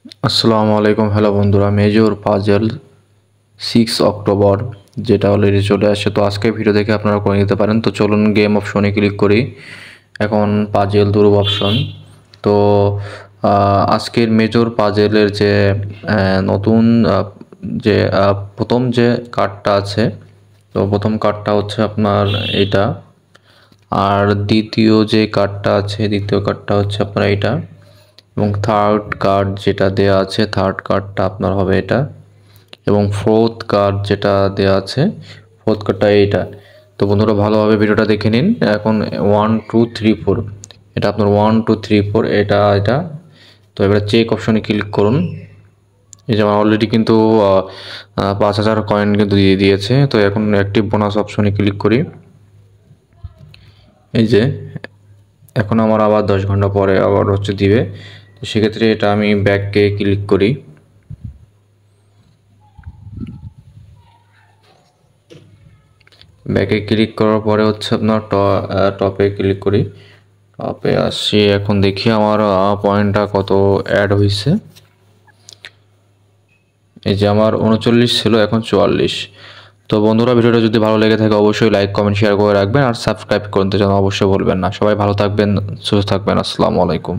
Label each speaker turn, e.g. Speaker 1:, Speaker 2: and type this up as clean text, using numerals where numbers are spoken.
Speaker 1: আসসালামু আলাইকুম। হ্যালো বন্ধুরা, মেজর পাজেল 6 অক্টোবর যেটা অলরেডি চলে আসছে, তো আজকে ভিডিও দেখে আপনারা করে নিতে পারেন। তো চলুন গেম অপশনে ক্লিক করি। এখন পাজেল ধ্রুব অপশন। তো আজকের মেজর পাজেলের যে নতুন যে প্রথম যে কার্ডটা আছে, তো প্রথম কার্ডটা হচ্ছে আপনার এটা। আর দ্বিতীয় যে কার্ডটা আছে, দ্বিতীয় কার্ডটা হচ্ছে আপনার এটা। এবং থার্ড কার্ড যেটা দেয়া আছে, থার্ড কার্ডটা আপনার হবে এটা। এবং ফোর্থ কার্ড যেটা দেয়া আছে, ফোর্থ কার্ডটা এইটা। তো বন্ধুরা ভালোভাবে ভিডিওটা দেখে নিন। এখন 1 2 3 4, এটা আপনার 1 2 3 4, এটা। তো এবারে চেক অপশনে ক্লিক করুন। এই যে আমার অলরেডি কিন্তু 5,000 কয়েন কিন্তু দিয়ে দিয়েছে। তো এখন অ্যাক্টিভ বোনাস অপশনে ক্লিক করি। এই যে এখন আমার আবার 10 ঘন্টা পরে আবার হচ্ছে দিবে। তো সেক্ষেত্রে এটা আমি ব্যাককে ক্লিক করি। ব্যাকে ক্লিক করার পরে হচ্ছে আপনার টপে ক্লিক করি। টপে আসি, এখন দেখি আমার পয়েন্টটা কত অ্যাড হয়েছে। এই যে আমার 39 ছিল, এখন 44। তো বন্ধুরা ভিডিওটা যদি ভালো লেগে থাকে অবশ্যই লাইক কমেন্ট শেয়ার করে রাখবেন, আর সাবস্ক্রাইব করতে যেন অবশ্যই বলবেন না। সবাই ভালো থাকবেন, সুস্থ থাকবেন। আসসালামু আলাইকুম।